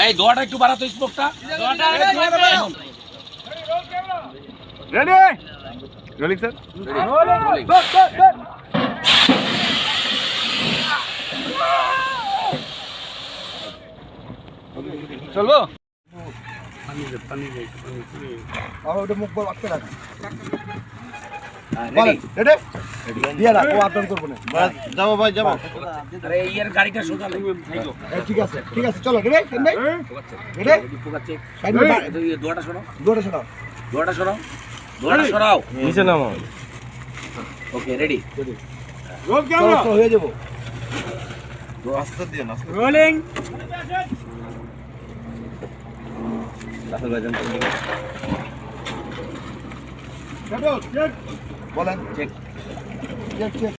এই দোয়াটা একটু বাড়াতো স্মোকটা। রেডি রোলিং স্যার চলবো ওটা মুখ বল আটকে রাখ রেডি দিয়া রাখ ও আদর করব না যাবো ভাই যাবো আরে ইয়ার গাড়িটা সোজা লাগবে ঠিক আছে চলো রেডি রেডি সাইড মে দোয়াটা সরাও দৌড়ে সরাও দোয়াটা সরাও দোয়াটা সরাও নিচে নামো ওকে রেডি রোল ক্যামেরা হয়ে যাবো আস্তে দিয়ে না রোলিং রাসেল ভাইজান বলেন চেক চেক